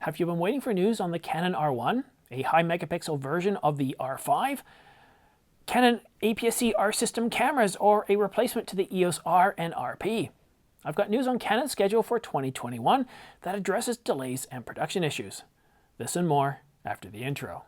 Have you been waiting for news on the Canon R1, a high megapixel version of the R5, Canon APS-C R system cameras, or a replacement to the EOS R and RP? I've got news on Canon's schedule for 2021 that addresses delays and production issues. This and more after the intro.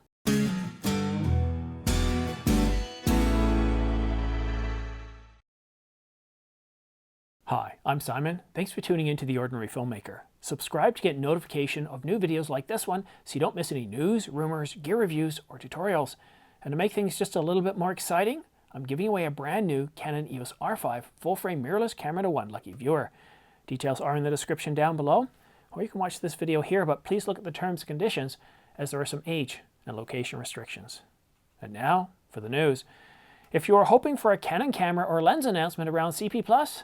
Hi, I'm Simon. Thanks for tuning in to The Ordinary Filmmaker. Subscribe to get notification of new videos like this one so you don't miss any news, rumors, gear reviews, or tutorials. And to make things just a little bit more exciting, I'm giving away a brand new Canon EOS R5 full-frame mirrorless camera to one lucky viewer. Details are in the description down below, or you can watch this video here, but please look at the terms and conditions as there are some age and location restrictions. And now for the news. If you are hoping for a Canon camera or lens announcement around CP+,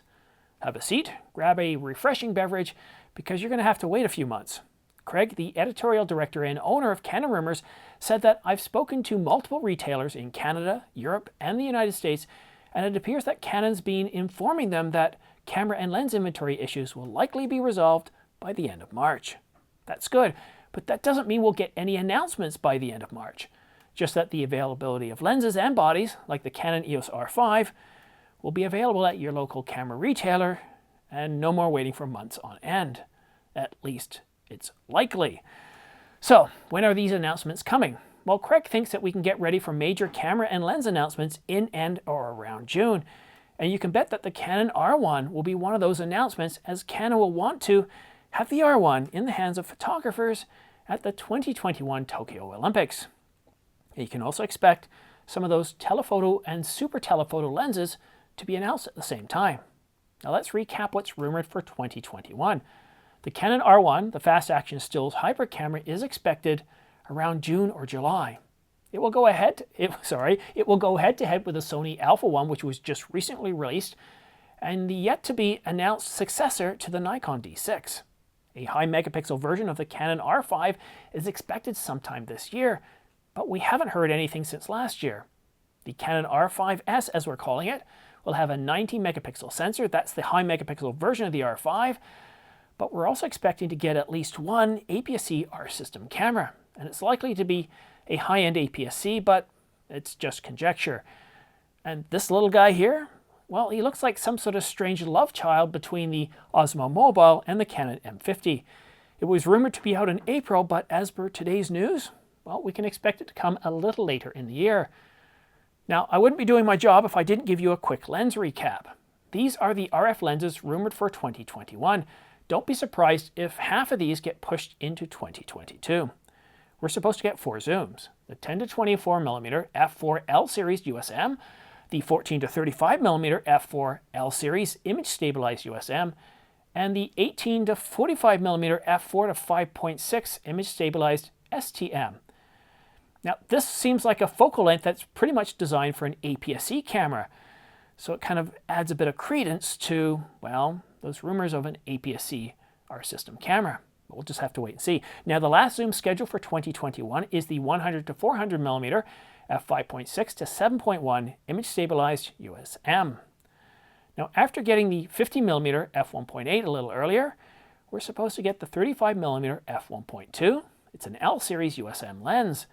have a seat, grab a refreshing beverage, because you're going to have to wait a few months. Craig, the editorial director and owner of Canon Rumors, said that I've spoken to multiple retailers in Canada, Europe, and the United States, and it appears that Canon's been informing them that camera and lens inventory issues will likely be resolved by the end of March. That's good, but that doesn't mean we'll get any announcements by the end of March. Just that the availability of lenses and bodies, like the Canon EOS R5, will be available at your local camera retailer, and no more waiting for months on end. At least it's likely. So, when are these announcements coming? Well, Craig thinks that we can get ready for major camera and lens announcements in and or around June. And you can bet that the Canon R1 will be one of those announcements, as Canon will want to have the R1 in the hands of photographers at the 2021 Tokyo Olympics. You can also expect some of those telephoto and super telephoto lenses to be announced at the same time. Now let's recap what's rumored for 2021. The Canon R1, the fast action stills hybrid camera, is expected around June or July. It will go head to head with the Sony Alpha 1, which was just recently released, and the yet to be announced successor to the Nikon D6. A high megapixel version of the Canon R5 is expected sometime this year, but we haven't heard anything since last year. The Canon R5s, as we're calling it, will have a 90 megapixel sensor. That's the high megapixel version of the R5, but we're also expecting to get at least one APS-C R system camera, and it's likely to be a high-end APS-C, but it's just conjecture. And this little guy here, well, he looks like some sort of strange love child between the Osmo Mobile and the Canon M50. It was rumored to be out in April, but as per today's news, well, we can expect it to come a little later in the year. Now, I wouldn't be doing my job if I didn't give you a quick lens recap. These are the RF lenses rumored for 2021. Don't be surprised if half of these get pushed into 2022. We're supposed to get 4 zooms: the 10 to 24mm f4 L series USM, the 14 to 35mm f4 L series image stabilized USM, and the 18 to 45mm f4 to 5.6 image stabilized STM. Now, this seems like a focal length that's pretty much designed for an APS-C camera, so it kind of adds a bit of credence to, well, those rumors of an APS-C R system camera. But we'll just have to wait and see. Now, the last zoom scheduled for 2021 is the 100 to 400mm f5.6 to 7.1 image stabilized USM. Now, after getting the 50mm f1.8 a little earlier, we're supposed to get the 35mm f1.2. It's an L series USM lens.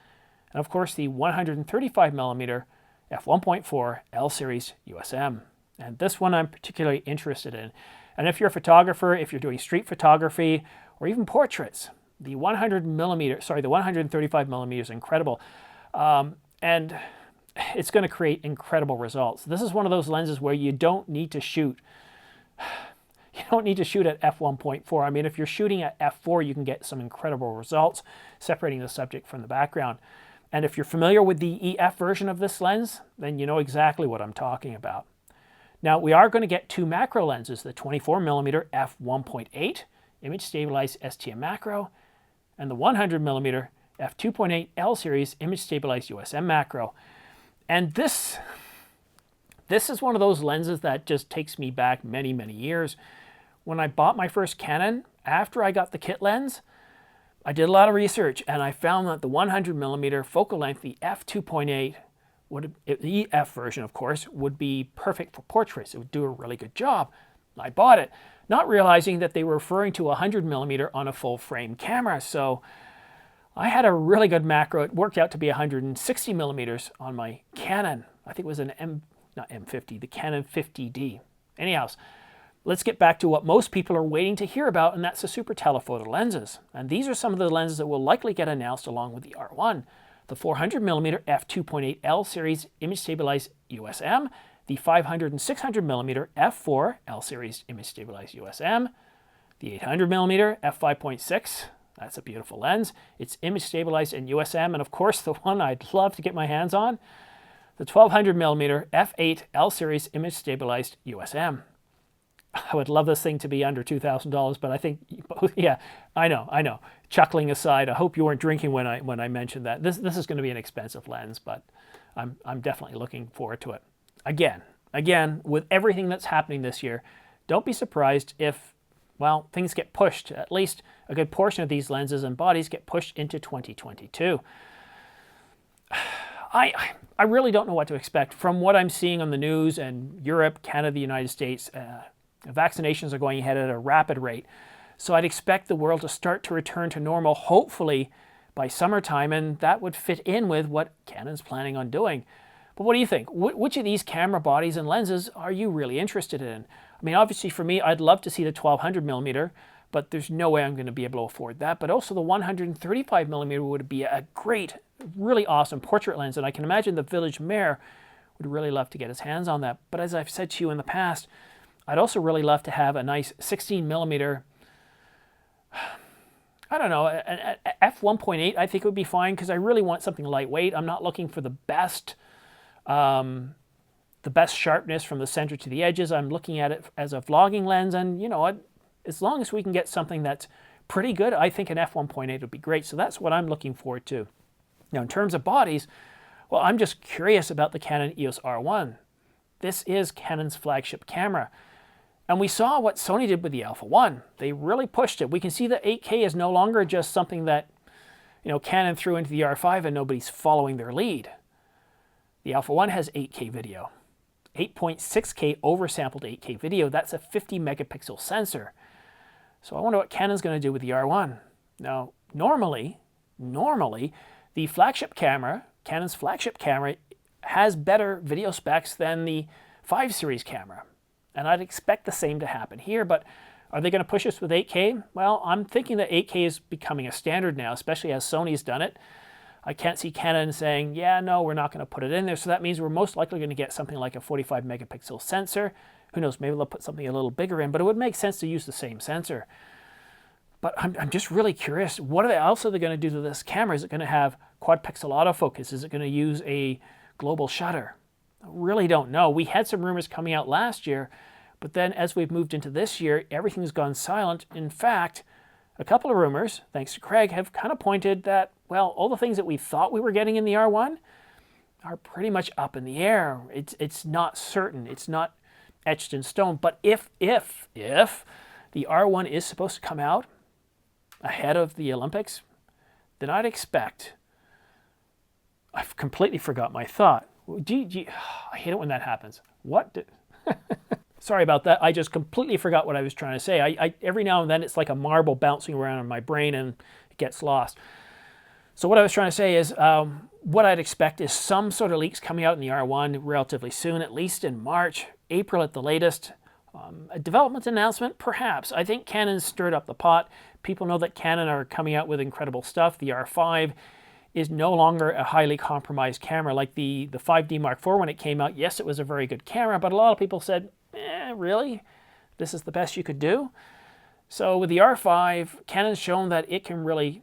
And of course, the 135mm f1.4 L series USM. And this one I'm particularly interested in. And if you're a photographer, if you're doing street photography, or even portraits, the 135mm is incredible. And it's going to create incredible results. This is one of those lenses where you don't need to shoot. You don't need to shoot at f1.4. I mean, if you're shooting at f4, you can get some incredible results separating the subject from the background. And if you're familiar with the EF version of this lens, then you know exactly what I'm talking about. Now, we are going to get 2 macro lenses, the 24mm f1.8 image stabilized STM macro, and the 100mm f2.8 L series image stabilized USM macro. And this is one of those lenses that just takes me back many, many years. When I bought my first Canon, after I got the kit lens, I did a lot of research, and I found that the 100mm focal length, the f2.8, the EF version, of course, would be perfect for portraits. It would do a really good job. I bought it, not realizing that they were referring to 100mm on a full frame camera. So I had a really good macro. It worked out to be 160mm on my Canon. I think it was an not M50, the Canon 50D. Anyhow, let's get back to what most people are waiting to hear about, and that's the super telephoto lenses. And these are some of the lenses that will likely get announced along with the R1. The 400mm f2.8L series image stabilized USM, the 500 and 600mm f4 L series image stabilized USM, the 800mm f5.6, that's a beautiful lens. It's image stabilized in USM, and of course the one I'd love to get my hands on, the 1200mm f8 L series image stabilized USM. I would love this thing to be under $2,000, but I think, yeah, I know. Chuckling aside, I hope you weren't drinking when I mentioned that. This is going to be an expensive lens, but I'm definitely looking forward to it. Again, with everything that's happening this year, don't be surprised if, well, things get pushed. At least a good portion of these lenses and bodies get pushed into 2022. I really don't know what to expect. From what I'm seeing on the news and Europe, Canada, the United States, vaccinations are going ahead at a rapid rate. So I'd expect the world to start to return to normal, hopefully by summertime, and that would fit in with what Canon's planning on doing. But what do you think? Which of these camera bodies and lenses are you really interested in? I mean, obviously for me, I'd love to see the 1200mm, but there's no way I'm going to be able to afford that. But also the 135mm would be a great, really awesome portrait lens, and I can imagine the village mayor would really love to get his hands on that. But as I've said to you in the past, I'd also really love to have a nice 16mm, I don't know, an f1.8 I think would be fine, because I really want something lightweight. I'm not looking for the best sharpness from the center to the edges. I'm looking at it as a vlogging lens, and you know, as long as we can get something that's pretty good, I think an f1.8 would be great. So that's what I'm looking forward to. Now in terms of bodies, well, I'm just curious about the Canon EOS R1. This is Canon's flagship camera. And we saw what Sony did with the Alpha 1. They really pushed it. We can see that 8K is no longer just something that, you know, Canon threw into the R5 and nobody's following their lead. The Alpha 1 has 8K video. 8.6K oversampled 8K video. That's a 50 megapixel sensor. So I wonder what Canon's going to do with the R1. Now, normally, the flagship camera, Canon's flagship camera, has better video specs than the 5 series camera. And I'd expect the same to happen here, but are they going to push us with 8K? Well, I'm thinking that 8K is becoming a standard now, especially as Sony's done it. I can't see Canon saying, yeah, no, we're not going to put it in there. So that means we're most likely going to get something like a 45 megapixel sensor. Who knows, maybe they'll put something a little bigger in, but it would make sense to use the same sensor. But I'm just really curious, what else are they going to do to this camera? Is it going to have quad pixel autofocus? Is it going to use a global shutter? I really don't know. We had some rumors coming out last year, but then as we've moved into this year, everything's gone silent. In fact, a couple of rumors, thanks to Craig, have kind of pointed that, well, all the things that we thought we were getting in the R1 are pretty much up in the air. It's not certain. It's not etched in stone. But if the R1 is supposed to come out ahead of the Olympics, then I'd expect, I've completely forgot my thought. I hate it when that happens. Sorry about that. I just completely forgot what I was trying to say. I every now and then it's like a marble bouncing around in my brain and it gets lost. So what I was trying to say is what I'd expect is some sort of leaks coming out in the R1 relatively soon, at least in March, April at the latest. A development announcement, perhaps. I think Canon's stirred up the pot. People know that Canon are coming out with incredible stuff. The R5 is no longer a highly compromised camera like the 5D Mark IV when it came out. Yes, it was a very good camera, but a lot of people said, really? This is the best you could do? So with the R5, Canon's shown that it can really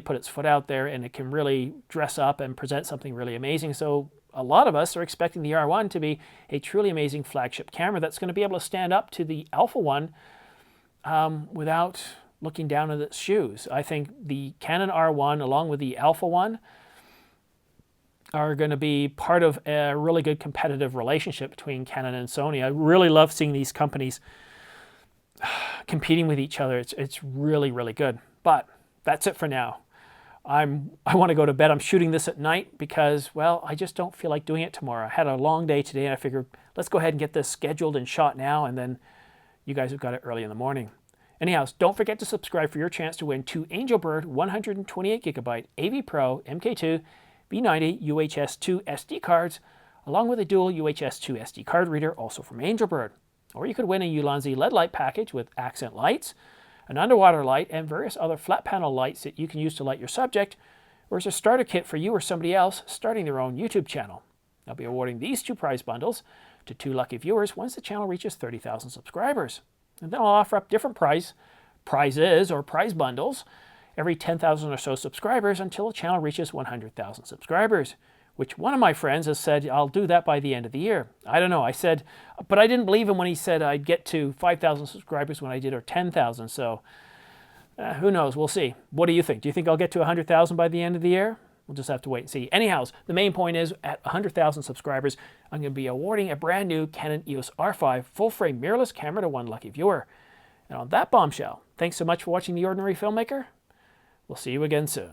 put its foot out there, and it can really dress up and present something really amazing. So a lot of us are expecting the R1 to be a truly amazing flagship camera that's going to be able to stand up to the Alpha 1 without looking down at its shoes. I think the Canon R1 along with the Alpha 1 are going to be part of a really good competitive relationship between Canon and Sony. I really love seeing these companies competing with each other. It's really, really good. But that's it for now. I want to go to bed. I'm shooting this at night because, well, I just don't feel like doing it tomorrow. I had a long day today and I figured let's go ahead and get this scheduled and shot now, and then You guys have got it early in the morning. Anyhow, don't forget to subscribe for your chance to win 2 Angelbird 128GB AV Pro MK2 B90 UHS-2 SD cards, along with a dual UHS-2 SD card reader, also from Angelbird. Or you could win a Ulanzi LED light package with accent lights, an underwater light, and various other flat panel lights that you can use to light your subject, or as a starter kit for you or somebody else starting their own YouTube channel. I'll be awarding these 2 prize bundles to 2 lucky viewers once the channel reaches 30,000 subscribers. And then I'll offer up different prizes or prize bundles every 10,000 or so subscribers until the channel reaches 100,000 subscribers, which one of my friends has said I'll do that by the end of the year. I don't know. I said, but I didn't believe him when he said I'd get to 5,000 subscribers when I did, or 10,000. So who knows? We'll see. What do you think? Do you think I'll get to 100,000 by the end of the year? We'll just have to wait and see. Anyhow, the main point is at 100,000 subscribers, I'm going to be awarding a brand new Canon EOS R5 full-frame mirrorless camera to one lucky viewer. And on that bombshell, thanks so much for watching The Ordinary Filmmaker. We'll see you again soon.